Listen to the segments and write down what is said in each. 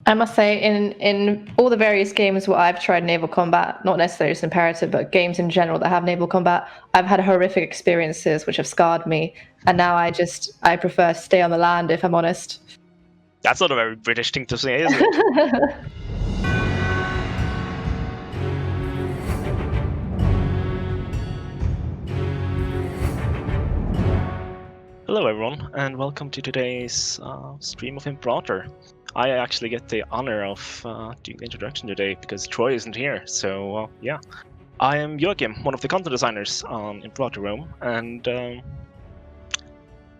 I must say, in all the various games where I've tried naval combat, not necessarily just Imperator, but games in general that have naval combat, I've had horrific experiences which have scarred me, and now I prefer to stay on the land, if I'm honest. That's not a very British thing to say, is it? Hello everyone, and welcome to today's stream of Imperator. I actually get the honor of doing the introduction today because Troy isn't here, so yeah. I am Joachim, one of the content designers on Imperator Rome, and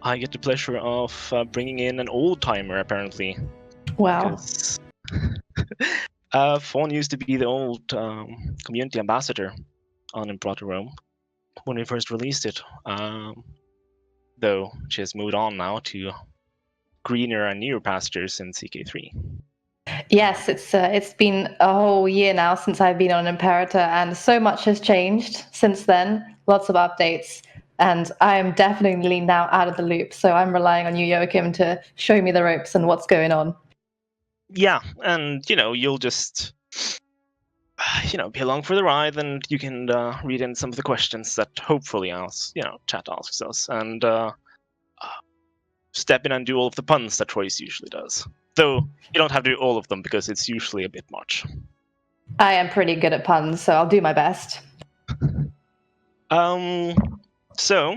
I get the pleasure of bringing in an old-timer, apparently. Wow. Because Fawn used to be the old community ambassador on Imperator Rome when we first released it. Though she has moved on now to greener and newer pastures in CK3. Yes, it's been a whole year now since I've been on Imperator, and so much has changed since then. Lots of updates, and I am definitely now out of the loop. So I'm relying on you, Joachim, to show me the ropes and what's going on. Yeah, and you'll just be along for the ride, and you can read in some of the questions that hopefully chat asks us, and step in and do all of the puns that Troyce usually does. Though you don't have to do all of them because it's usually a bit much. I am pretty good at puns, so I'll do my best. So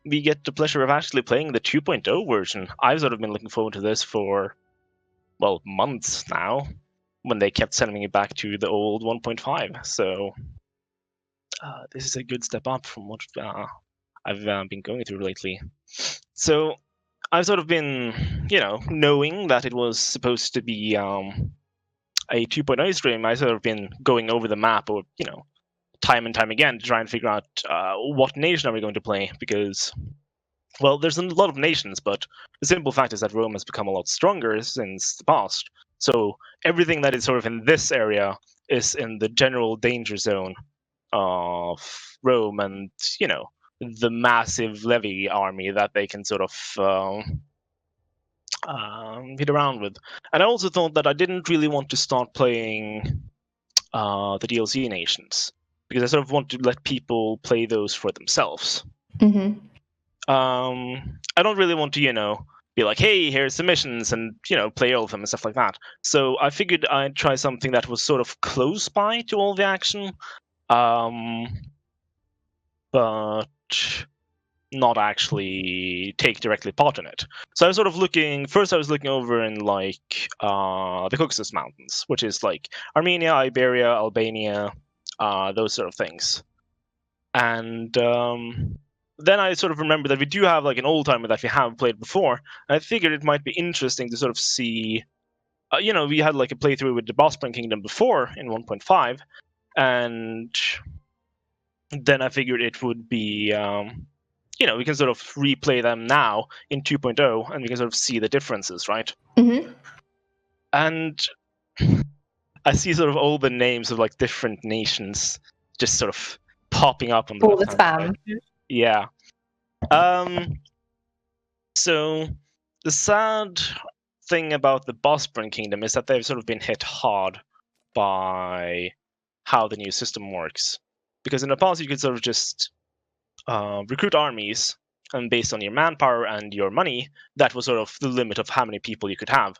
we get the pleasure of actually playing the 2.0 version. I've sort of been looking forward to this for, well, months now, when they kept sending me back to the old 1.5. So this is a good step up from what I've been going through lately. So I've sort of been, knowing that it was supposed to be a 2.0 stream, I've sort of been going over the map, or time and time again to try and figure out what nation are we going to play, because, well, there's a lot of nations, but the simple fact is that Rome has become a lot stronger since the past. So everything that is sort of in this area is in the general danger zone of Rome, and the massive levy army that they can sort of hit around with. And I also thought that I didn't really want to start playing the DLC nations, because I sort of want to let people play those for themselves. Mm-hmm. I don't really want to, be like, hey, here's some missions, and, play all of them and stuff like that. So I figured I'd try something that was sort of close by to all the action, but not actually take directly part in it. So I was sort of looking over in like the Caucasus Mountains, which is like Armenia, Iberia, Albania, those sort of things. And then I sort of remember that we do have like an old timer that we have played before, and I figured it might be interesting to sort of see. We had like a playthrough with the Bosporan Kingdom before in 1.5, and then I figured it would be we can sort of replay them now in 2.0, and we can sort of see the differences, right? Mm-hmm. And I see sort of all the names of like different nations just sort of popping up on the All the left-hand spam. side. Yeah. So the sad thing about the Bosporan Kingdom is that they've sort of been hit hard by how the new system works. Because in the past, you could sort of just recruit armies, and based on your manpower and your money, that was sort of the limit of how many people you could have.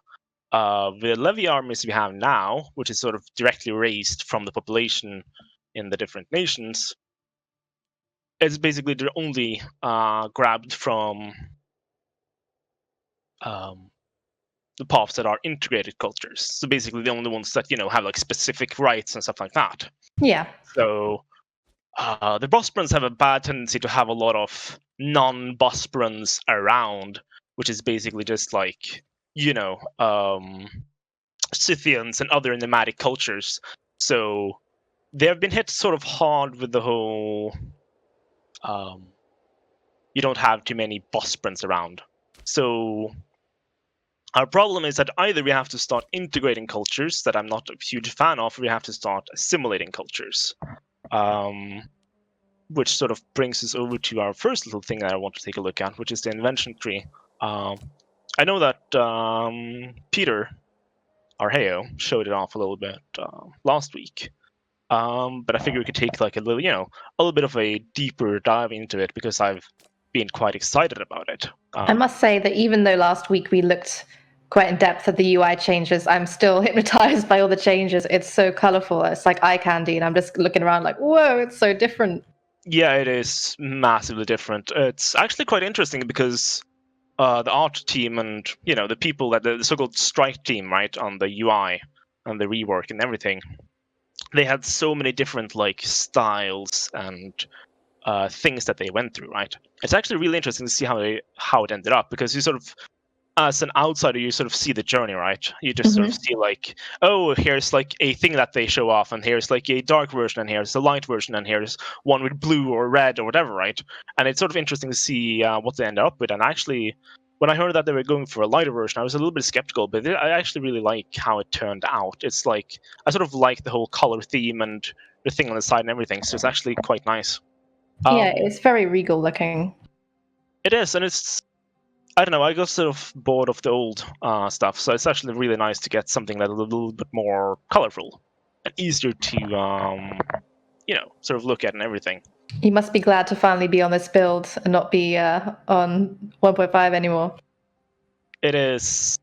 The levy armies we have now, which is sort of directly raised from the population in the different nations, it's basically they're only grabbed from the pops that are integrated cultures. So basically the only ones that have like specific rights and stuff like that. Yeah. So the Bosporans have a bad tendency to have a lot of non-Bosporans around, which is basically just like, Scythians and other nomadic cultures. So they have been hit sort of hard with the whole, you don't have too many Bosporans around. So our problem is that either we have to start integrating cultures that I'm not a huge fan of, or we have to start assimilating cultures. Which sort of brings us over to our first little thing that I want to take a look at, which is the invention tree. I know that Peter Arheo showed it off a little bit last week. But I figure we could take like a little bit of a deeper dive into it because I've been quite excited about it. I must say that even though last week we looked quite in depth at the UI changes, I'm still hypnotized by all the changes. It's so colorful. It's like eye candy, and I'm just looking around like, whoa, it's so different. Yeah, it is massively different. It's actually quite interesting because the art team and the people that the so-called strike team, right, on the UI and the rework and everything, they had so many different like styles and things that they went through, right? It's actually really interesting to see how it ended up, because you sort of, as an outsider, you sort of see the journey, right? You just sort of see like, oh, here's like a thing that they show off, and here's like a dark version, and here's a light version, and here's one with blue or red or whatever, right? And it's sort of interesting to see what they end up with. And actually, when I heard that they were going for a lighter version, I was a little bit skeptical, but I actually really like how it turned out. It's like, I sort of like the whole color theme and the thing on the side and everything, so it's actually quite nice. Yeah, it's very regal looking. It is, and it's, I don't know, I got sort of bored of the old stuff, so it's actually really nice to get something that's a little bit more colorful and easier to, sort of look at and everything. You must be glad to finally be on this build and not be on 1.5 anymore. It is.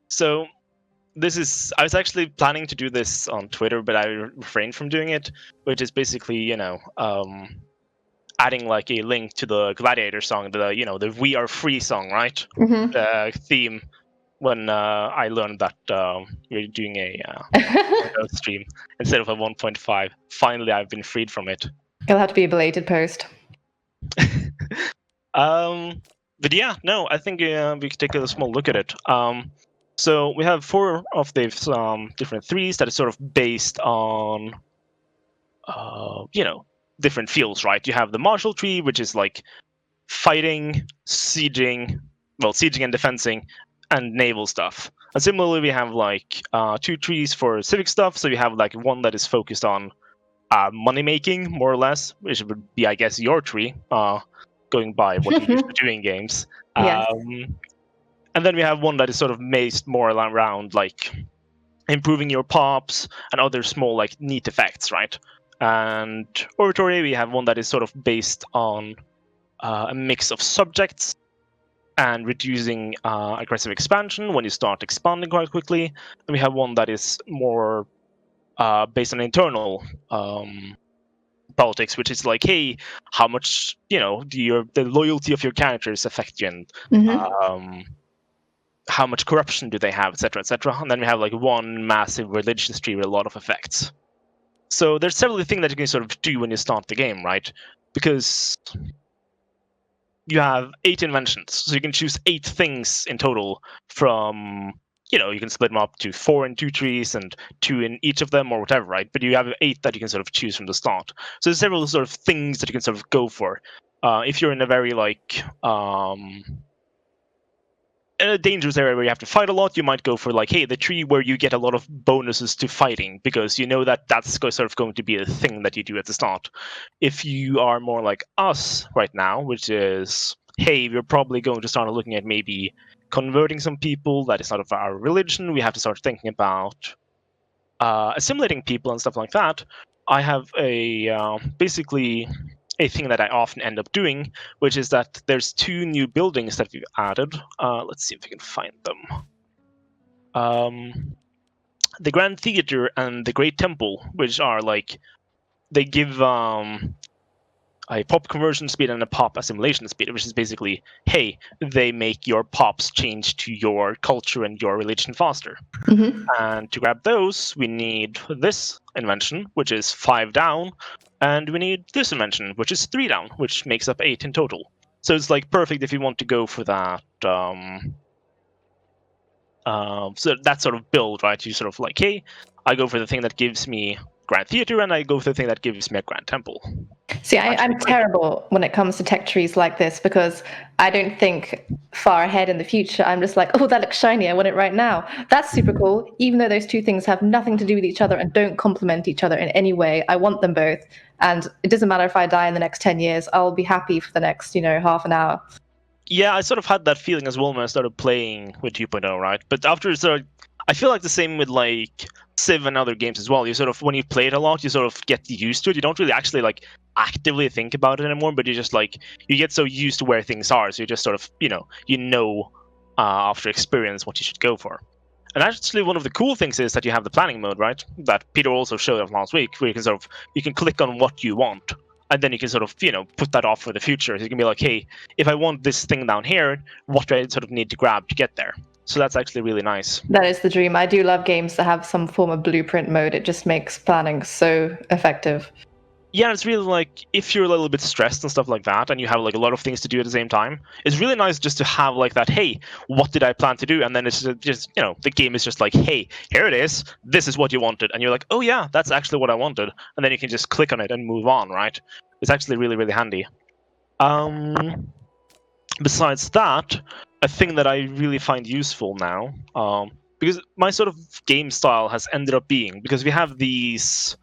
So this is, I was actually planning to do this on Twitter, but I refrained from doing it, which is basically, adding like a link to the Gladiator song, the "We Are Free" song, right? The theme. When I learned that we're doing a stream instead of a 1.5, finally I've been freed from it. It'll have to be a belated post. But yeah, no, I think we could take a small look at it. So we have 4 of these different threes that is sort of based on, different fields, right? You have the martial tree, which is like fighting, sieging and defensing, and naval stuff. And similarly, we have like 2 trees for civic stuff. So you have like one that is focused on money making, more or less, which would be, I guess, your tree, going by what you used to do in games. Yes. And then we have one that is sort of based more around like improving your pops and other small like neat effects, right? And oratory, we have one that is sort of based on a mix of subjects and reducing aggressive expansion when you start expanding quite quickly. And we have one that is more based on internal politics, which is like, hey, how much the loyalty of your characters affect you, and how much corruption do they have, etc., etc. And then we have like one massive religious tree with a lot of effects. So there's several things that you can sort of do when you start the game, right? Because you have 8 inventions, so you can choose 8 things in total from, you can split them up to 4 in 2 trees and 2 in each of them or whatever, right? But you have 8 that you can sort of choose from the start. So there's several sort of things that you can sort of go for. If you're in a very like in a dangerous area where you have to fight a lot, you might go for like, hey, the tree where you get a lot of bonuses to fighting, because you know that that's sort of going to be a thing that you do at the start. If you are more like us right now, which is, hey, we're probably going to start looking at maybe converting some people that is not of our religion, we have to start thinking about assimilating people and stuff like that. I have a basically a thing that I often end up doing, which is that there's 2 new buildings that we've added. Let's see if we can find them. The Grand Theater and the Great Temple, which are like, they give a pop conversion speed and a pop assimilation speed, which is basically, hey, they make your pops change to your culture and your religion faster. And to grab those, we need this invention, which is 5 down, and we need this invention, which is 3 down, which makes up 8 in total. So it's like perfect if you want to go for that. So that sort of build, right? You sort of like, hey, I go for the thing that gives me Grand Theater, and I go for the thing that gives me a Grand Temple. See, I'm terrible when it comes to tech trees like this, because I don't think far ahead in the future. I'm just like, oh, that looks shiny, I want it right now. That's super cool, even though those 2 things have nothing to do with each other and don't complement each other in any way. I want them both, and it doesn't matter if I die in the next 10 years. I'll be happy for the next, half an hour. Yeah, I sort of had that feeling as well when I started playing with 2.0, right? But after I feel like the same with like Civ and other games as well. You sort of, when you play it a lot, you sort of get used to it. You don't really actually like actively think about it anymore, but you just like, you get so used to where things are, so you just sort of, after experience what you should go for. And actually, one of the cool things is that you have the planning mode, right? That Peter also showed us last week, where you can click on what you want, and then you can sort of, put that off for the future. So you can be like, hey, if I want this thing down here, what do I sort of need to grab to get there? So that's actually really nice. That is the dream. I do love games that have some form of blueprint mode. It just makes planning so effective. Yeah, it's really like, if you're a little bit stressed and stuff like that, and you have like a lot of things to do at the same time, it's really nice just to have like that, hey, what did I plan to do? And then it's just the game is just like, hey, here it is, this is what you wanted. And you're like, oh yeah, that's actually what I wanted. And then you can just click on it and move on, right? It's actually really, really handy. Besides that, a thing that I really find useful now, because my sort of game style has ended up being, because we have these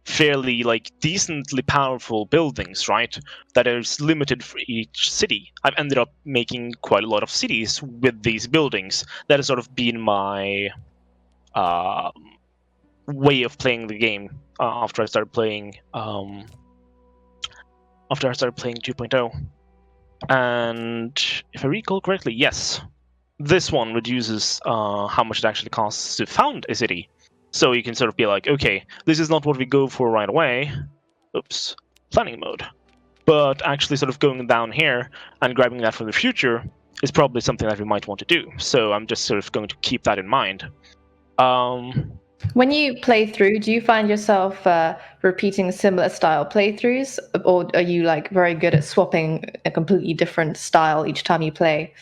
fairly like decently powerful buildings, right, that is limited for each city. I've ended up making quite a lot of cities with these buildings. That has sort of been my way of playing the game after I started playing 2.0. And if I recall correctly, yes, this one reduces how much it actually costs to found a city. So you can sort of be like, okay, this is not what we go for right away. Oops, planning mode. But actually sort of going down here and grabbing that for the future is probably something that we might want to do. So I'm just sort of going to keep that in mind. When you play through, do you find yourself repeating similar style playthroughs, or are you like very good at swapping a completely different style each time you play?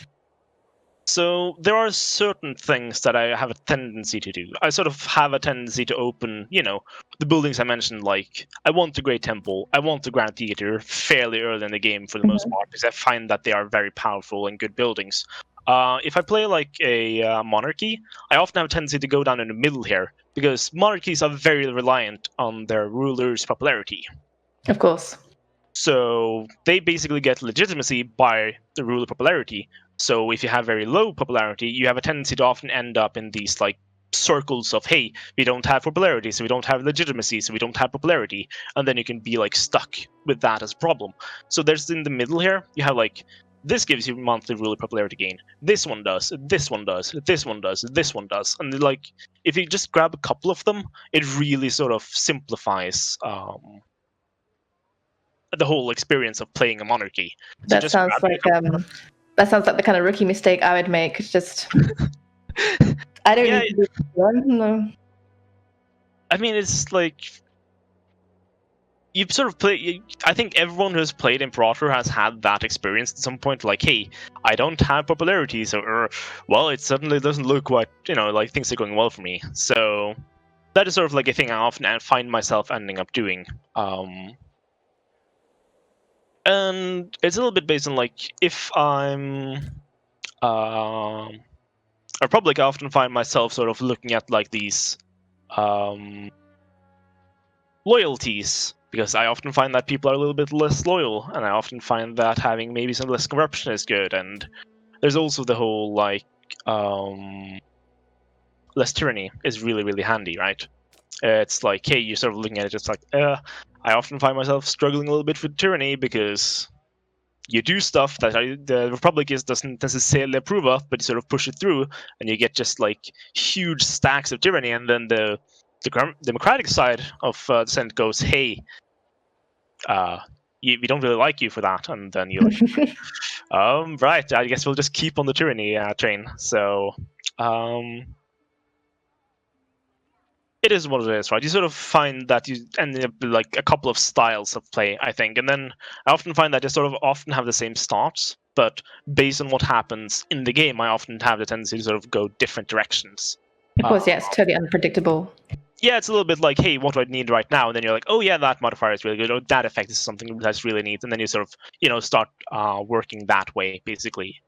So there are certain things that I have a tendency to do. I sort of have a tendency to open, the buildings I mentioned, like I want the Great Temple, I want the Grand Theater fairly early in the game for the most part, because I find that they are very powerful and good buildings. If I play like a monarchy, I often have a tendency to go down in the middle here, because monarchies are very reliant on their ruler's popularity. Of course. So they basically get legitimacy by the ruler popularity. So if you have very low popularity, you have a tendency to often end up in these like circles of, hey, we don't have popularity, so we don't have legitimacy, so we don't have popularity, and then you can be like stuck with that as a problem. So there's in the middle here, you have like, this gives you monthly ruler popularity gain. This one does, this one does, this one does, this one does, and like if you just grab a couple of them, it really sort of simplifies the whole experience of playing a monarchy. So That sounds like the kind of rookie mistake I would make. It's just I don't need to do one. No. I mean, it's like you've sort of played. I think everyone who's played Imperator has had that experience at some point. Like, hey, I don't have popularity, so well, it suddenly doesn't look what like things are going well for me. So that is sort of like a thing I often find myself ending up doing. And it's a little bit based on like if I'm a Republic, I often find myself sort of looking at like these loyalties, because I often find that people are a little bit less loyal, and I often find that having maybe some less corruption is good. And there's also the whole like less tyranny is really, really handy, right? It's like, hey, you're sort of looking at it just like, I often find myself struggling a little bit with tyranny because you do stuff that the Republic doesn't necessarily approve of, but you sort of push it through, and you get just like huge stacks of tyranny, and then the Democratic side of the Senate goes, hey, we don't really like you for that, and then you're like, right, I guess we'll just keep on the tyranny train. So it is what it is, right? You sort of find that you end up with like a couple of styles of play, I think. And then I often find that you sort of often have the same starts, but based on what happens in the game, I often have the tendency to sort of go different directions. Of course, yeah, it's totally unpredictable. Yeah, it's a little bit like, hey, what do I need right now? And then you're like, oh yeah, that modifier is really good. Oh, that effect is something that's really neat. And then you sort of, start working that way, basically.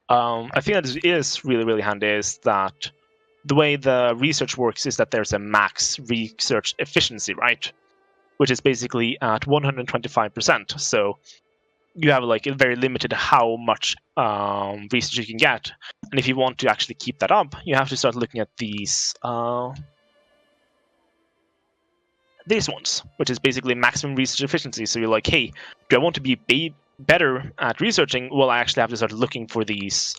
I think that is really, really handy is that the way the research works is that there's a max research efficiency, right? Which is basically at 125%. So you have like a very limited how much research you can get, and if you want to actually keep that up, you have to start looking at these ones, which is basically maximum research efficiency. So you're like, hey, do I want to be better at researching? Well, I actually have to start looking for these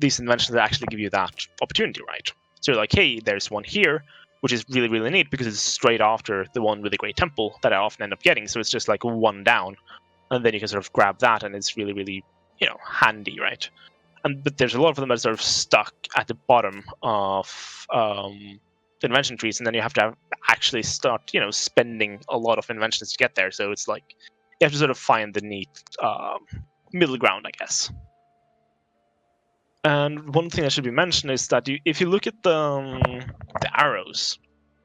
inventions that actually give you that opportunity, right? So you're like, hey, there's one here, which is really, really neat because it's straight after the one with the Great Temple that I often end up getting. So it's just like one down, and then you can sort of grab that, and it's really, really, handy, right? But there's a lot of them that are sort of stuck at the bottom of the invention trees, and then you have to actually start, spending a lot of inventions to get there. So it's like you have to sort of find the neat middle ground, I guess. And one thing that should be mentioned is that if you look at the arrows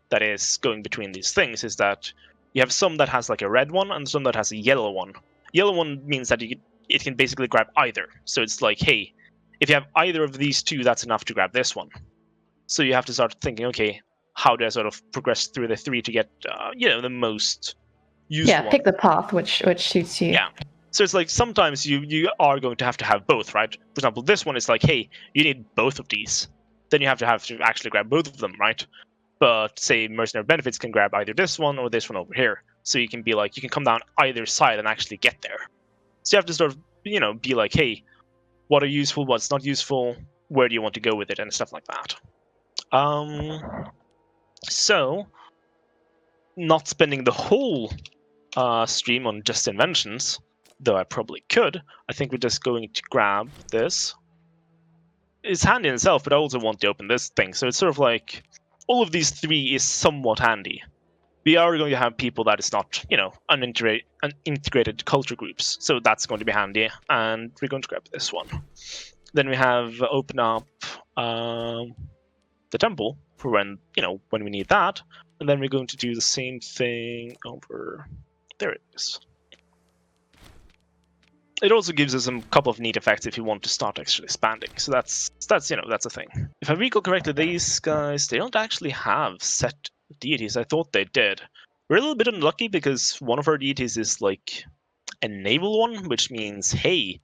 that is going between these things, is that you have some that has like a red one and some that has a yellow one. Yellow one means that it can basically grab either. So it's like, hey, if you have either of these two, that's enough to grab this one. So you have to start thinking, okay, how do I sort of progress through the three to get, the most useful one? Pick the path which suits you. Yeah. So it's like sometimes you are going to have both, right? For example, this one is like, hey, you need both of these. Then you have to actually grab both of them, right? But say mercenary benefits can grab either this one or this one over here. So you can be like, you can come down either side and actually get there. So you have to sort of, be like, hey, what are useful, what's not useful, where do you want to go with it, and stuff like that. So not spending the whole stream on just inventions, though I probably could. I think we're just going to grab this. It's handy in itself, but I also want to open this thing. So it's sort of like all of these three is somewhat handy. We are going to have people that is not, unintegrated culture groups. So that's going to be handy. And we're going to grab this one. Then we have open up the temple for when we need that. And then we're going to do the same thing over there. It is. It also gives us a couple of neat effects if you want to start actually expanding. So that's a thing. If I recall correctly, these guys, they don't actually have set deities. I thought they did. We're a little bit unlucky because one of our deities is like a naval one, which means, hey,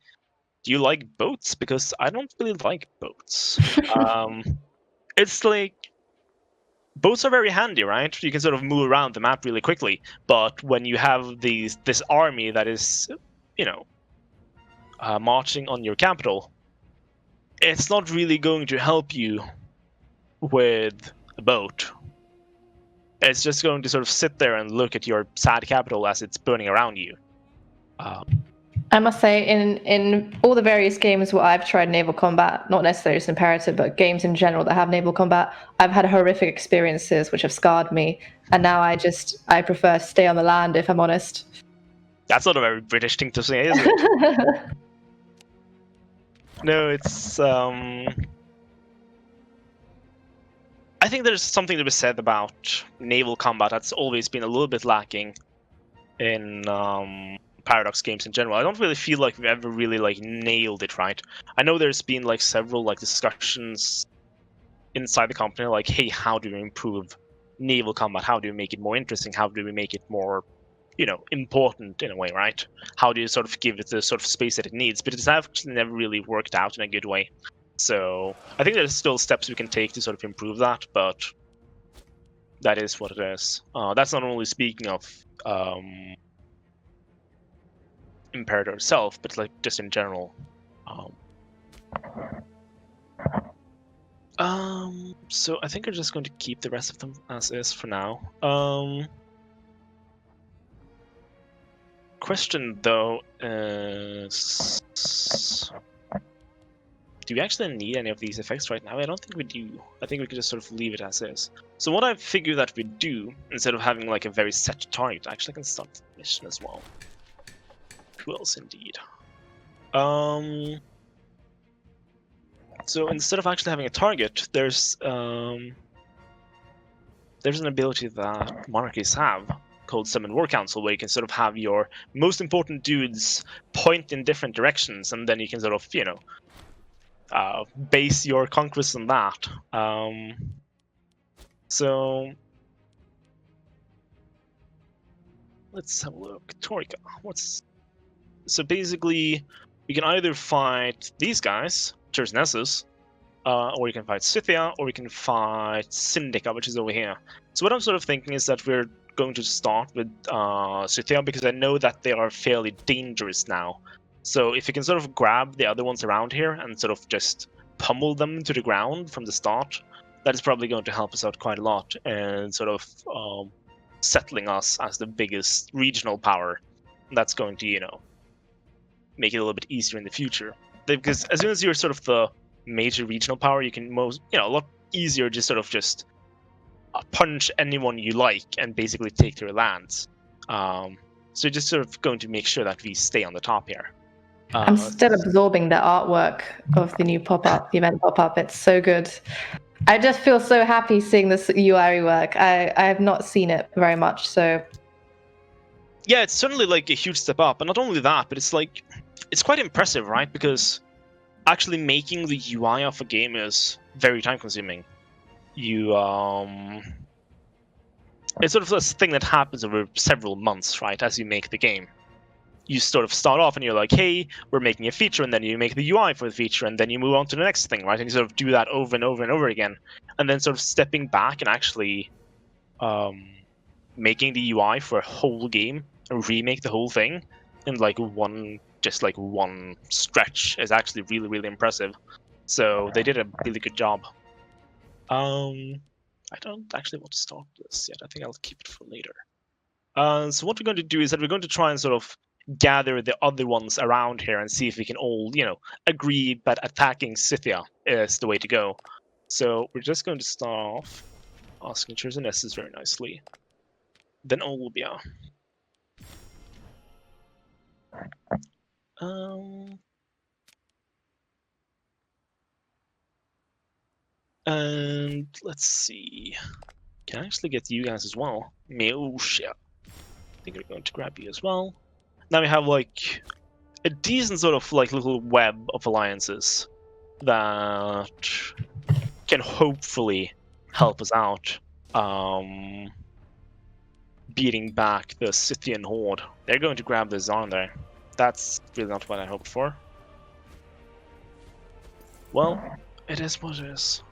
do you like boats? Because I don't really like boats. It's like boats are very handy, right? You can sort of move around the map really quickly. But when you have this army that is, marching on your capital, it's not really going to help you with a boat. It's just going to sort of sit there and look at your sad capital as it's burning around you. I must say, in all the various games where I've tried naval combat, not necessarily just Imperator, but games in general that have naval combat, I've had horrific experiences which have scarred me, and now I prefer to stay on the land, if I'm honest. That's not a very British thing to say, is it? No, it's I think there's something to be said about naval combat that's always been a little bit lacking in Paradox games in general. I don't really feel like we've ever really nailed it right. I know there's been several discussions inside the company, like, hey, how do we improve naval combat? How do we make it more interesting? How do we make it more, important in a way, right? How do you sort of give it the sort of space that it needs? But it's actually never really worked out in a good way. So I think there's still steps we can take to sort of improve that, but that is what it is. That's not only speaking of Imperator itself, but just in general. So I think we're just going to keep the rest of them as is for now. Question though is, do we actually need any of these effects right now? I don't think we do. I think we could just sort of leave it as is. So what I figure that we do, instead of having a very set target, actually I can start the mission as well. Who else indeed? So instead of actually having a target, there's an ability that monarchies have called Summon War Council, where you can sort of have your most important dudes point in different directions, and then you can sort of, base your conquest on that. So let's have a look. Torika, so basically we can either fight these guys, Nessus, or you can fight Scythia, or you can fight Syndica, which is over here. So what I'm sort of thinking is that we're going to start with Scythia, because I know that they are fairly dangerous now. So if you can sort of grab the other ones around here and sort of just pummel them to the ground from the start, that is probably going to help us out quite a lot, and sort of settling us as the biggest regional power. That's going to, make it a little bit easier in the future. Because as soon as you're sort of the major regional power, you can a lot easier just sort of punch anyone you like and basically take their lands. So just sort of going to make sure that we stay on the top here. I'm still absorbing the artwork of the new pop-up, the event pop-up. It's so good. I just feel so happy seeing this UI work. I have not seen it very much, so... Yeah, it's certainly like a huge step up. And not only that, but it's quite impressive, right? Because actually making the UI of a game is very time-consuming. It's sort of this thing that happens over several months, right, as you make the game. You sort of start off and you're like, hey, we're making a feature, and then you make the UI for the feature, and then you move on to the next thing, right? And you sort of do that over and over and over again. And then sort of stepping back and actually making the UI for a whole game and remake the whole thing in like one stretch is actually really, really impressive. So they did a really good job. I don't actually want to start this yet. I think I'll keep it for later. So what we're going to do is that we're going to try and sort of gather the other ones around here and see if we can all, agree that attacking Scythia is the way to go. So we're just going to start off asking Nessus very nicely. Then Olbia. And let's see. Can I actually get you guys as well? Oh shit. I think we're going to grab you as well. Now we have like a decent sort of like little web of alliances that can hopefully help us out beating back the Scythian horde. They're going to grab this on there. That's really not what I hoped for. Well, it is what it is.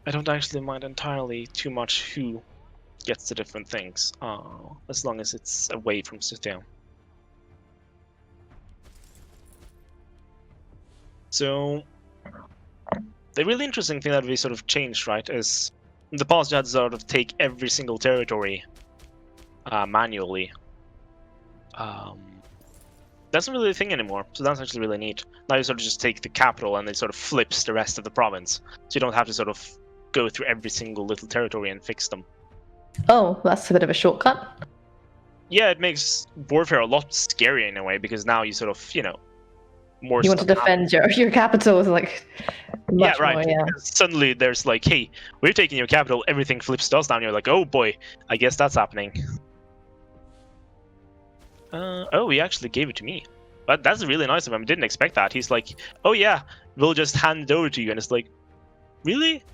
I don't actually mind entirely too much who gets the different things, as long as it's away from Scythia. So, the really interesting thing that we sort of changed, right, is in the past you had to sort of take every single territory manually. That's not really a thing anymore, so that's actually really neat. Now you sort of just take the capital and it sort of flips the rest of the province, so you don't have to sort of go through every single little territory and fix them. Oh, that's a bit of a shortcut. Yeah, it makes warfare a lot scarier in a way, because now you sort of, more. You want to defend your capital with like much right. more, yeah. Suddenly there's like, hey, we're taking your capital, everything flips to us down. You're like, oh boy, I guess that's happening. Oh, he actually gave it to me. But that's really nice of him. I didn't expect that. He's like, oh yeah, we'll just hand it over to you. And it's like, really?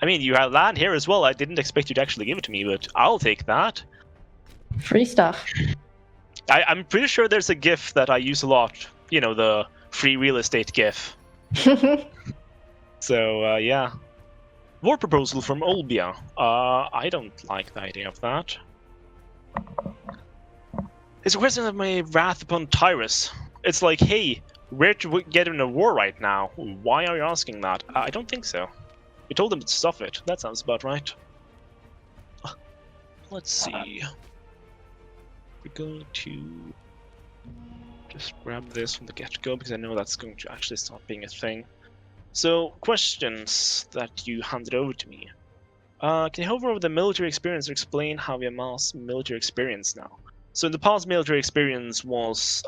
I mean, you have land here as well. I didn't expect you to actually give it to me, but I'll take that. Free stuff. I'm pretty sure there's a GIF that I use a lot. The free real estate GIF. So, yeah. War proposal from Olbia. I don't like the idea of that. It's a question of my wrath upon Tyrus. It's like, hey, we're to get in a war right now. Why are you asking that? I don't think so. We told him to stop it. That sounds about right. Let's see. We're going to just grab this from the get-go, because I know that's going to actually start being a thing. So, questions that you handed over to me. Can you hover over the military experience or explain how we amass military experience now? So in the past, military experience was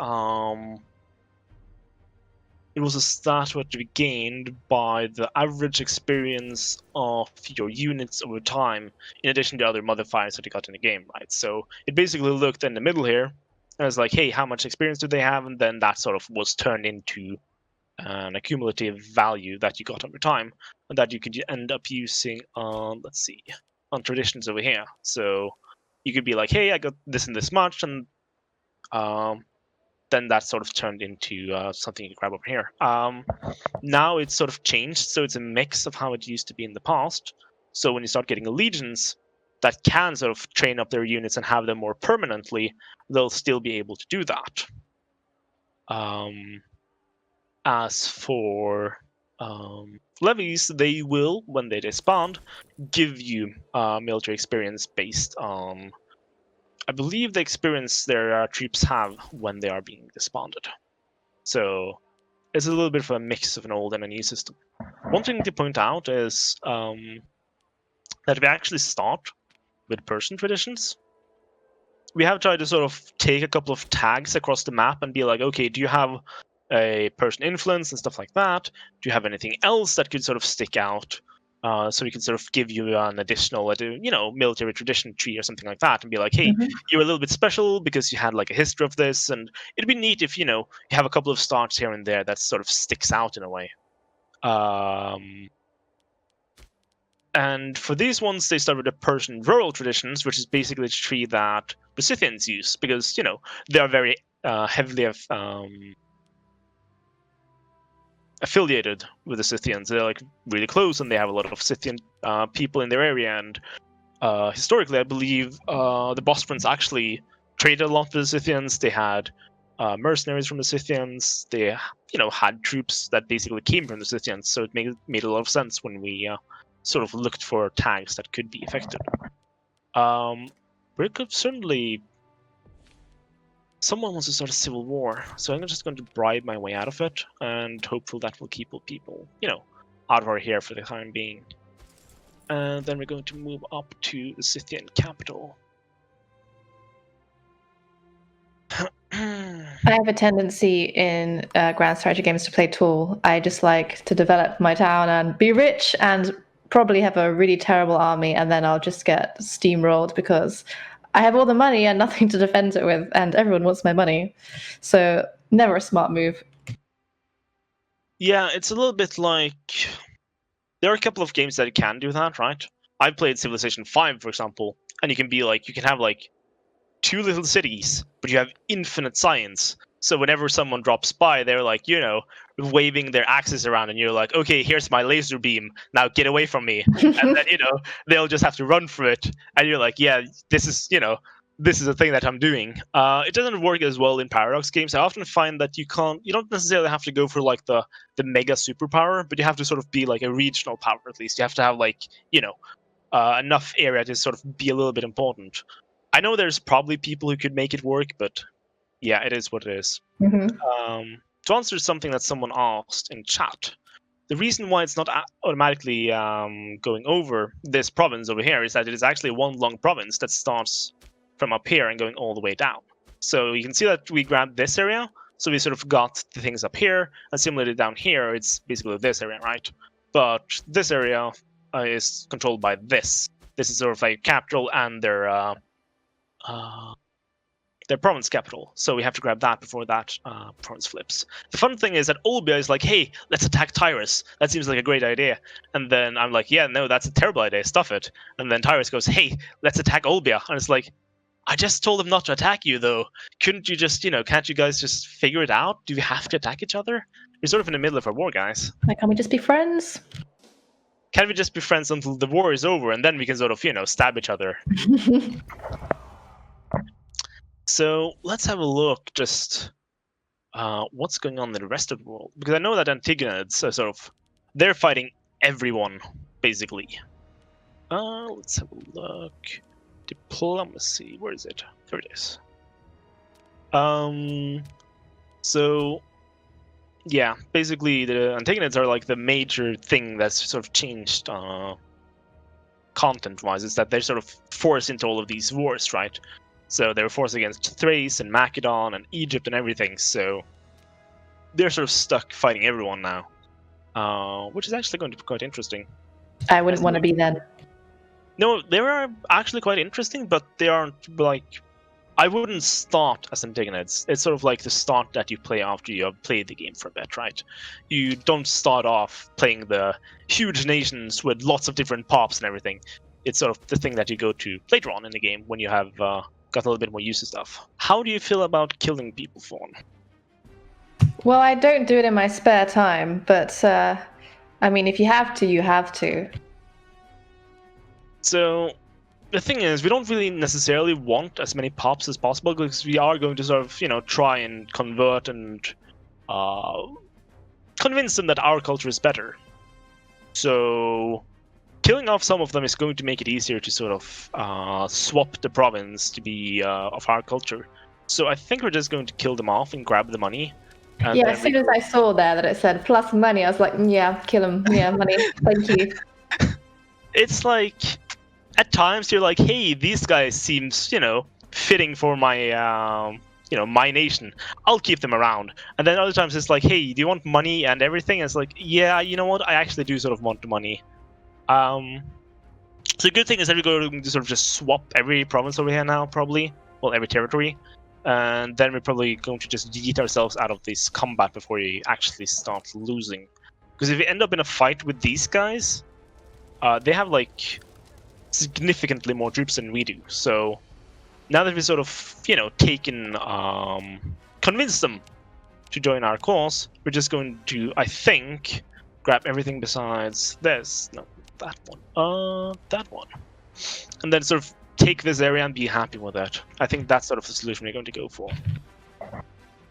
it was a stat what you gained by the average experience of your units over time, in addition to other modifiers that you got in the game, right? So it basically looked in the middle here, and it was like, hey, how much experience do they have? And then that sort of was turned into an accumulative value that you got over time, and that you could end up using on, let's see, on traditions over here. So you could be like, hey, I got this and this much, and then that sort of turned into something you grab over here. Now it's sort of changed, so it's a mix of how it used to be in the past. So when you start getting legions that can sort of train up their units and have them more permanently, they'll still be able to do that. As for levies, they will, when they disband, give you military experience based on, I believe, the experience their troops have when they are being disbanded. So it's a little bit of a mix of an old and a new system. One thing to point out is that we actually start with Persian traditions. We have tried to sort of take a couple of tags across the map and be like, okay, do you have a Persian influence and stuff like that? Do you have anything else that could sort of stick out? So we can sort of give you an additional, military tradition tree or something like that, and be like, hey, you're a little bit special because you had like a history of this, and it'd be neat if you have a couple of starts here and there that sort of sticks out in a way. And for these ones, they start with the Persian rural traditions, which is basically the tree that the Scythians use, because they are very heavily affiliated with the Scythians. They're like really close, and they have a lot of Scythian people in their area. And historically, I believe the Bosporans actually traded a lot with the Scythians. They had mercenaries from the Scythians. They, had troops that basically came from the Scythians. So it made a lot of sense when we sort of looked for tags that could be effective. We could certainly. Someone wants to start a civil war, so I'm just going to bribe my way out of it, and hopefully that will keep people, out of our hair for the time being. And then we're going to move up to the Scythian capital. I have a tendency in grand strategy games to play tool. I just like to develop my town and be rich and probably have a really terrible army, and then I'll just get steamrolled because I have all the money and nothing to defend it with, and everyone wants my money. So never a smart move. Yeah, it's a little bit like... There are a couple of games that can do that, right? I've played Civilization 5, for example, and you can have like 2 little cities, but you have infinite science. So whenever someone drops by, they're like, waving their axes around, and you're like, okay, here's my laser beam. Now get away from me. And then, they'll just have to run for it. And you're like, yeah, this is a thing that I'm doing. It doesn't work as well in Paradox games. I often find that you don't necessarily have to go for like the mega superpower, but you have to sort of be like a regional power at least. You have to have like, enough area to sort of be a little bit important. I know there's probably people who could make it work, but yeah, it is what it is. To answer something that someone asked in chat, the reason why it's not automatically going over this province over here is that it is actually one long province that starts from up here and going all the way down. So you can see that we grabbed this area, so we sort of got the things up here, and similarly down here, it's basically this area, right? But this area is controlled by this. This is sort of like capital and their province capital, so we have to grab that before that province flips. The fun thing is that Olbia is like, hey, let's attack Tyrus. That seems like a great idea. And then I'm like, yeah, no, that's a terrible idea. Stuff it. And then Tyrus goes, hey, let's attack Olbia. And it's like, I just told them not to attack you, though. Couldn't you just, can't you guys just figure it out? Do we have to attack each other? We're sort of in the middle of a war, guys. Like, can't we just be friends? Can we just be friends until the war is over, and then we can sort of, stab each other? So let's have a look just what's going on in the rest of the world. Because I know that Antigonids are they're fighting everyone, basically. Let's have a look. Diplomacy, where is it? There it is. So, yeah, basically the Antagonids are like the major thing that's sort of changed content-wise, is that they're sort of forced into all of these wars, right? So they were forced against Thrace and Macedon and Egypt and everything, so they're sort of stuck fighting everyone now, which is actually going to be quite interesting. I wouldn't want to be then. No, they are actually quite interesting, but they aren't like... I wouldn't start as Antagonids. It's sort of like the start that you play after you have played the game for a bit, right? You don't start off playing the huge nations with lots of different pops and everything. it's sort of the thing that you go to later on in the game when you have got a little bit more use of stuff. How do you feel about killing people, Fawn? Well, I don't do it in my spare time, but I mean, if you have to, you have to. So the thing is, we don't really necessarily want as many pops as possible because we are going to sort of, try and convert and convince them that our culture is better. So killing off some of them is going to make it easier to sort of swap the province to be of our culture. So I think we're just going to kill them off and grab the money. And yeah, as soon as I saw there that it said plus money, I was like, yeah, kill him. Yeah, money. Thank you. It's like, at times you're like, hey, these guys seems, fitting for my, my nation. I'll keep them around. And then other times it's like, hey, do you want money and everything? And it's like, yeah, you know what? I actually do sort of want the money. So the good thing is that we're going to sort of just swap every province over here now, probably. Well, every territory. And then we're probably going to just yeet ourselves out of this combat before we actually start losing. Because if we end up in a fight with these guys, they have, like, significantly more troops than we do. So now that we've sort of, taken, convinced them to join our cause, we're just going to, I think, grab everything besides this. No, that one. That one. And then sort of take this area and be happy with it. I think that's sort of the solution we're going to go for.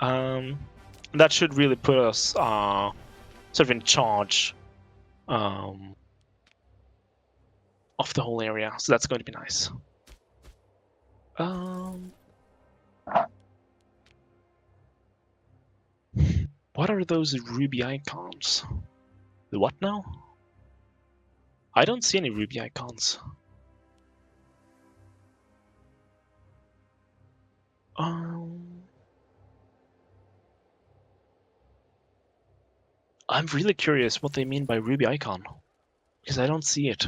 That should really put us sort of in charge of the whole area. So that's going to be nice. What are those ruby icons? The what now? I don't see any ruby icons. I'm really curious what they mean by ruby icon, because I don't see it.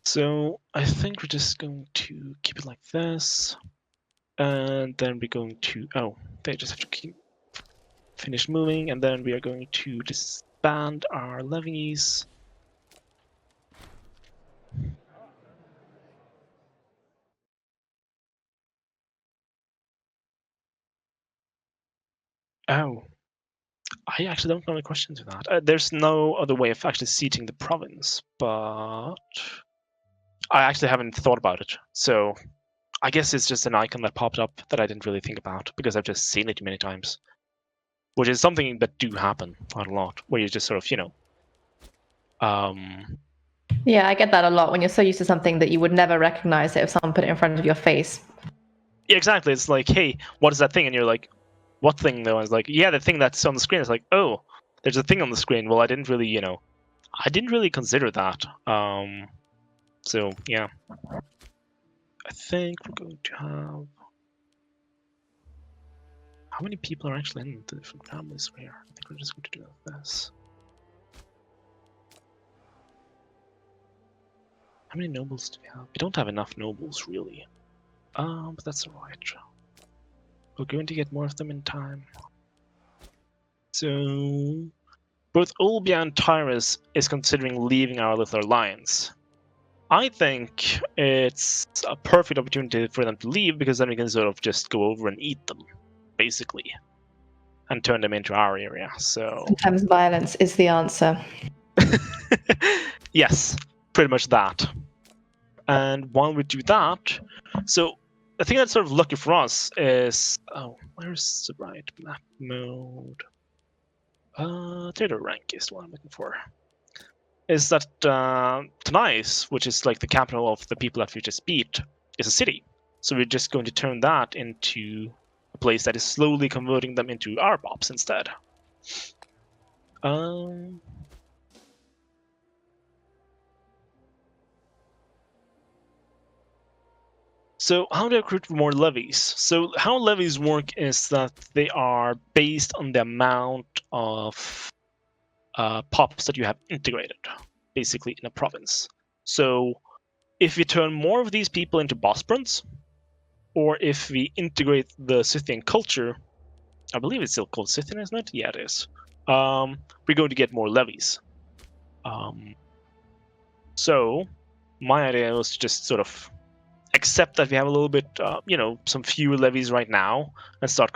So I think we're just going to keep it like this, and then we're going to, they just have to finish moving, and then we are going to disband our levies. Oh, I actually don't know any questions with that. There's no other way of actually seating the province, but I actually haven't thought about it. So I guess it's just an icon that popped up that I didn't really think about because I've just seen it too many times. Which is something that do happen quite a lot, where you just sort of, Yeah, I get that a lot when you're so used to something that you would never recognize it if someone put it in front of your face. Yeah, exactly. It's like, hey, what is that thing? And you're like, what thing though? I was like, yeah, the thing that's on the screen. It's like, oh, there's a thing on the screen. Well, I didn't really, I didn't really consider that. So yeah, I think we're going to have. How many people are actually in the different families here? I think we're just going to do this. How many nobles do we have? We don't have enough nobles, really. But that's alright. We're going to get more of them in time. So, both Olbia and Tyrus is considering leaving our little alliance. I think it's a perfect opportunity for them to leave, because then we can sort of just go over and eat them, basically, and turn them into our area. So sometimes violence is the answer. Yes, pretty much that. And while we do that, so I think that's sort of lucky for us is, where's the right map mode? Theater rank is what I'm looking for. Is that Tanais, which is like the capital of the people that we just beat, is a city. So we're just going to turn that into a place that is slowly converting them into our pops instead. So how do I recruit more levies? So how levies work is that they are based on the amount of pops that you have integrated, basically, in a province. So if we turn more of these people into Bosporans, or if we integrate the Scythian culture, I believe it's still called Scythian, isn't it? Yeah, it is. we're going to get more levies. So my idea was to just sort of accept that we have a little bit, some fewer levies right now, and start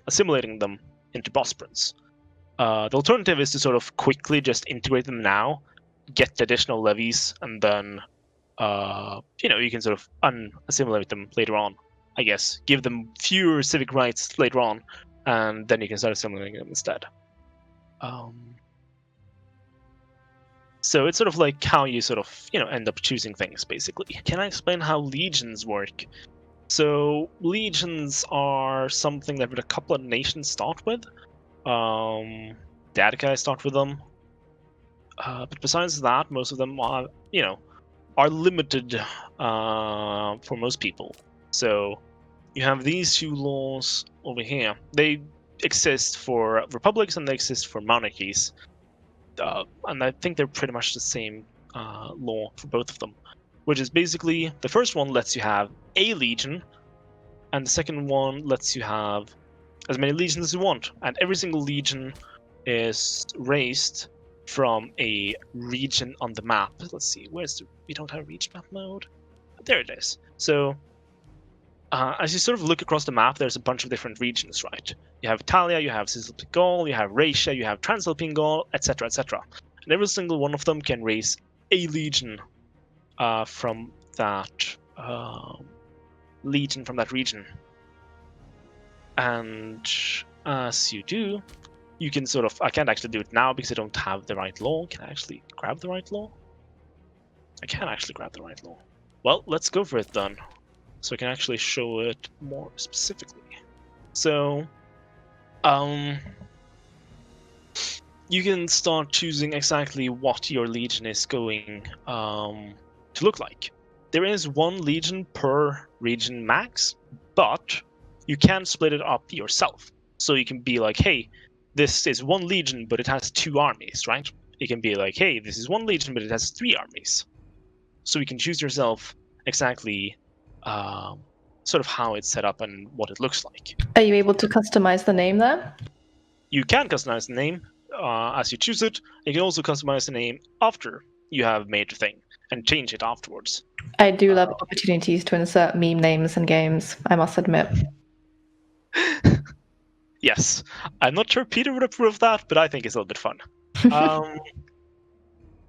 assimilating them into Bosporans. The alternative is to sort of quickly just integrate them now, get additional levies, and then, you can sort of unassimilate them later on, I guess. Give them fewer civic rights later on, and then you can start assimilating them instead. So it's sort of like how you sort of, end up choosing things, basically. Can I explain how legions work? So legions are something that a couple of nations start with. The Attica start with them. But besides that, most of them are, are limited for most people. So you have these two laws over here. They exist for republics and they exist for monarchies. And I think they're pretty much the same law for both of them, which is basically the first one lets you have a legion, and the second one lets you have as many legions as you want, and every single legion is raised from a region on the map. Let's see, we don't have region map mode. There it is. So as you sort of look across the map, there's a bunch of different regions, right? You have Italia, you have Cisalpine Gaul, you have Raetia, you have Transalpine Gaul, etc., etc. And every single one of them can raise a legion from that region. And as you do, you can sort of... I can't actually do it now because I don't have the right law. Can I actually grab the right law? I can actually grab the right law. Well, let's go for it then, so I can actually show it more specifically. So, you can start choosing exactly what your legion is going to look like. There is one legion per region max, but you can split it up yourself. So you can be like, hey, this is one legion, but it has 2 armies, right? You can be like, hey, this is one legion, but it has 3 armies. So you can choose yourself exactly sort of how it's set up and what it looks like. Are you able to customize the name there? You can customize the name as you choose it. You can also customize the name after you have made the thing and change it afterwards. I do love opportunities to insert meme names in games, I must admit. Yes. I'm not sure Peter would approve of that, but I think it's a little bit fun.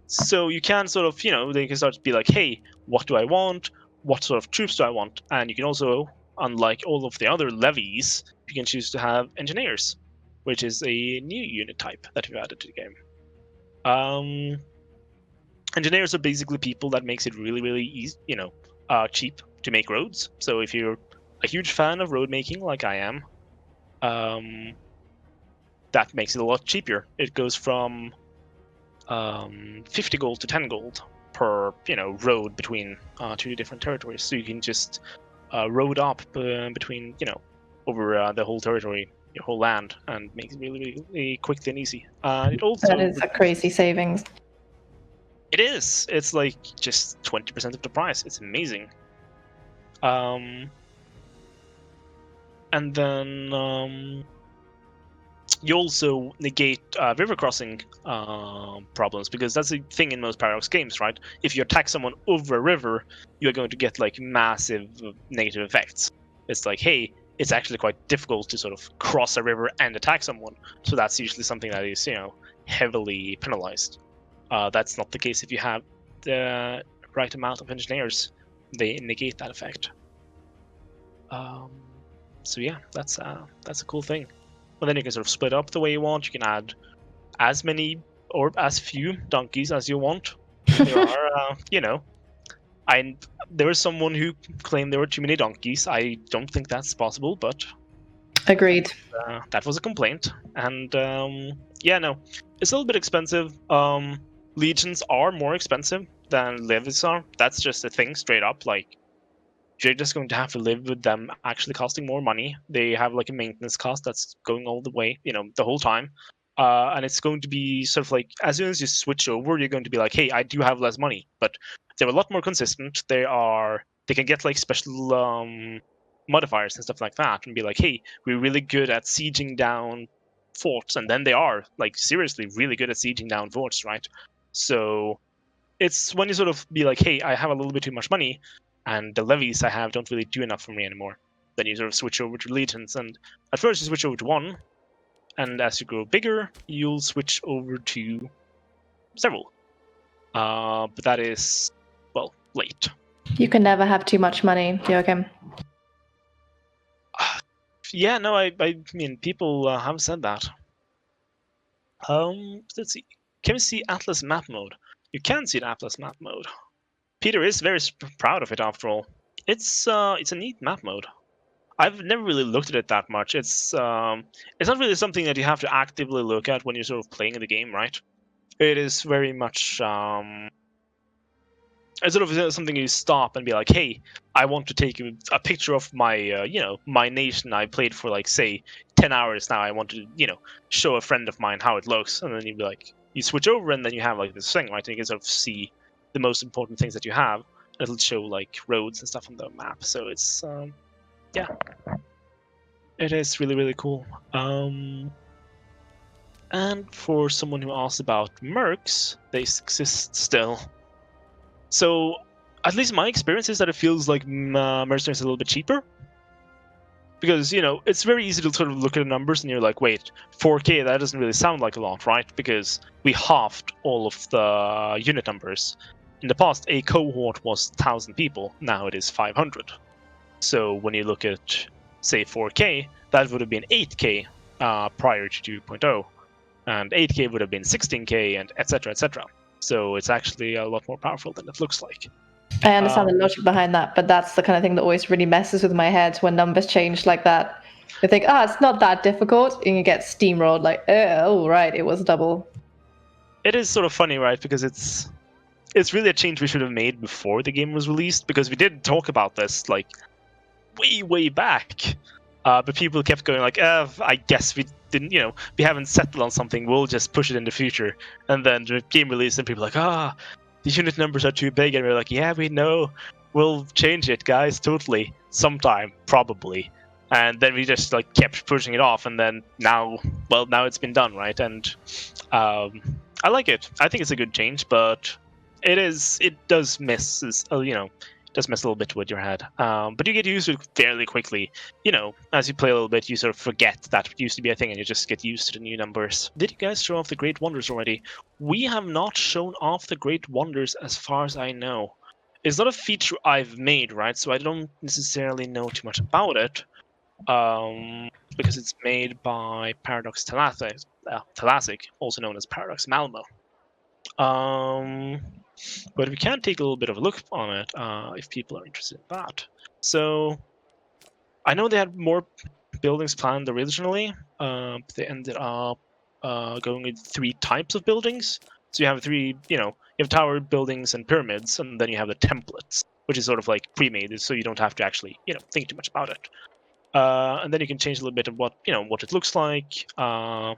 So you can sort of, they can start to be like, hey, what do I want? What sort of troops do I want? And you can also, unlike all of the other levies, you can choose to have engineers, which is a new unit type that we've added to the game. Engineers are basically people that makes it really, really easy, cheap to make roads. So if you're a huge fan of road making, like I am, that makes it a lot cheaper. It goes from 50 gold to 10 gold per road between 2 different territories. So you can just road up between over the whole territory, your whole land, and make it really, really, really quick and easy. It also That is a crazy savings. It is. It's like just 20% of the price. It's amazing. And then you also negate river crossing problems, because that's a thing in most Paradox games, right? If you attack someone over a river, you're going to get like massive negative effects. It's like, hey, it's actually quite difficult to sort of cross a river and attack someone. So that's usually something that is, heavily penalized. That's not the case if you have the right amount of engineers. They negate that effect. So yeah, that's a cool thing. Well, then you can sort of split up the way you want. You can add as many or as few donkeys as you want. There are, there was someone who claimed there were too many donkeys. I don't think that's possible, but agreed. That was a complaint. And no, it's a little bit expensive. Legions are more expensive than levies are. That's just a thing, straight up. Like, you're just going to have to live with them actually costing more money. They have like a maintenance cost that's going all the way, the whole time. And it's going to be sort of like, as soon as you switch over, you're going to be like, hey, I do have less money. But they're a lot more consistent. They can get like special modifiers and stuff like that, and be like, hey, we're really good at sieging down forts, and then they are like seriously really good at sieging down forts, right? So it's when you sort of be like, hey, I have a little bit too much money, and the levies I have don't really do enough for me anymore. Then you sort of switch over to legions, and at first you switch over to one, and as you grow bigger, you'll switch over to several. But that is, well, late. You can never have too much money, Joachim. Yeah, no, I mean, people have said that. Let's see. Can we see Atlas map mode? You can see the Atlas map mode. Peter is very proud of it, after all. It's a neat map mode. I've never really looked at it that much. It's not really something that you have to actively look at when you're sort of playing the game, right? It is very much it's sort of something you stop and be like, hey, I want to take a picture of my my nation I played for, like, say 10 hours now. I want to show a friend of mine how it looks, and then you'd be like, you switch over, and then you have like this thing, right? And you can sort of see the most important things that you have. It'll show like roads and stuff on the map. So it's yeah, it is really, really cool. And for someone who asked about mercs, they exist still. So at least my experience is that it feels like mercenaries are a little bit cheaper. Because, it's very easy to sort of look at the numbers and you're like, wait, 4K, that doesn't really sound like a lot, right? Because we halved all of the unit numbers. In the past, a cohort was 1,000 people. Now it is 500. So when you look at, say, 4K, that would have been 8K prior to 2.0. And 8K would have been 16K, and etc., etc. So it's actually a lot more powerful than it looks like. I understand the logic behind that, but that's the kind of thing that always really messes with my head when numbers change like that. You think, it's not that difficult, and you get steamrolled like, oh, right, it was double. It is sort of funny, right? Because it's really a change we should have made before the game was released, because we did talk about this like way back. But people kept going like, I guess we didn't, we haven't settled on something, we'll just push it in the future. And then the game released and people were like, the unit numbers are too big, and we're like, yeah, we know, we'll change it, guys, totally, sometime, probably. And then we just like kept pushing it off, and then now it's been done, right? And I like it. I think it's a good change, but it does mess, does mess a little bit with your head. But you get used to it fairly quickly. As you play a little bit, you sort of forget that it used to be a thing, and you just get used to the new numbers. Did you guys show off the Great Wonders already? We have not shown off the Great Wonders as far as I know. It's not a feature I've made, right? So I don't necessarily know too much about it. Because it's made by Paradox Thalassic, also known as Paradox Malmo. But we can take a little bit of a look on it if people are interested in that. So I know they had more buildings planned originally. They ended up going with 3 types of buildings. So you have 3, you have tower buildings and pyramids, and then you have the templates, which is sort of like pre-made, so you don't have to actually, think too much about it. And then you can change a little bit of what it looks like. The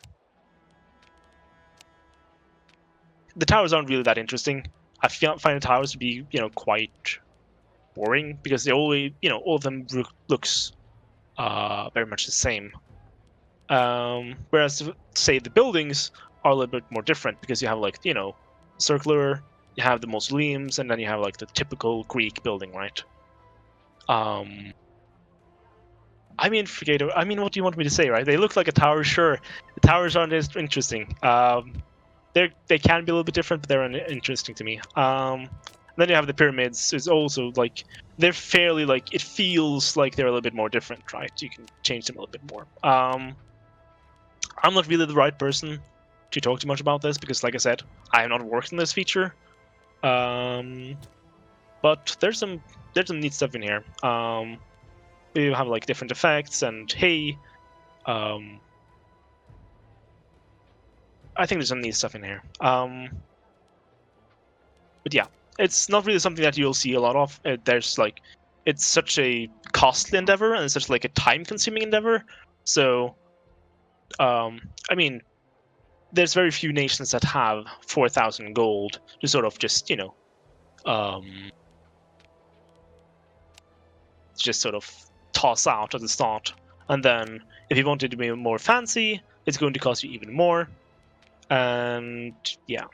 towers aren't really that interesting. I find the towers to be, quite boring, because they always, all of them looks very much the same. Whereas, say, the buildings are a little bit more different, because you have like, circular, you have the mausoleums, and then you have like the typical Greek building, right? I mean, what do you want me to say, right? They look like a tower, sure. The towers aren't as interesting. They can be a little bit different, but they're interesting to me. Then you have the pyramids. It's also like they're fairly like, it feels like they're a little bit more different, right? You can change them a little bit more. I'm not really the right person to talk too much about this, because, like I said, I have not worked on this feature. But there's some neat stuff in here. You have like different effects, and hey, I think there's some neat stuff in here. But yeah, it's not really something that you'll see a lot of. There's like, it's such a costly endeavor, and it's such like a time-consuming endeavor. So, I mean, there's very few nations that have 4,000 gold to sort of just, just sort of toss out at the start. And then if you wanted to be more fancy, it's going to cost you even more. And yeah.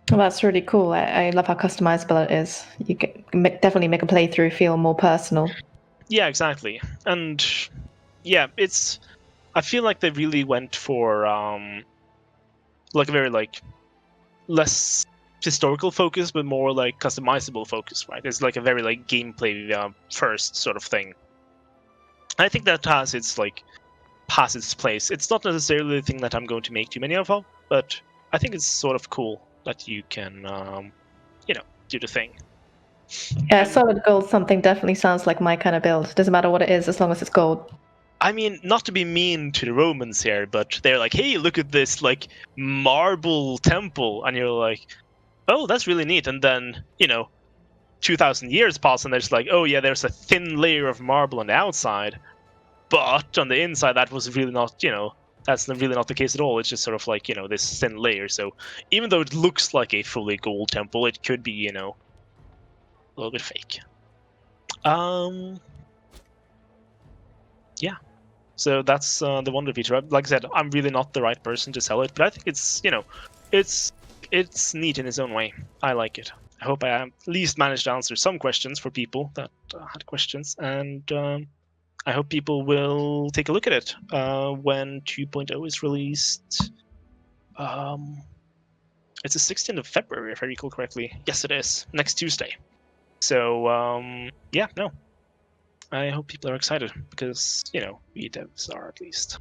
Well, that's really cool. I love how customizable it is. You can definitely make a playthrough feel more personal. Yeah, exactly. And yeah, I feel like they really went for like a very like less historical focus, but more like customizable focus, right? It's like a very like gameplay first sort of thing. I think that has its place. It's not necessarily the thing that I'm going to make too many of, but I think it's sort of cool that you can, do the thing. Yeah, solid gold something definitely sounds like my kind of build. Doesn't matter what it is, as long as it's gold. I mean, not to be mean to the Romans here, but they're like, hey, look at this like marble temple, and you're like, oh, that's really neat. And then 2,000 years pass, and there's like, oh yeah, there's a thin layer of marble on the outside, but on the inside that was really not, that's really not the case at all. It's just sort of like this thin layer. So even though it looks like a fully gold temple, it could be a little bit fake. Yeah. So that's the Wonder feature. Like I said, I'm really not the right person to sell it, but I think it's it's neat in its own way. I like it. I hope I at least managed to answer some questions for people that had questions, and I hope people will take a look at it when 2.0 is released. It's the 16th of February, if I recall correctly. Yes, it is. Next Tuesday. So, yeah, no. I hope people are excited, because, we devs are at least.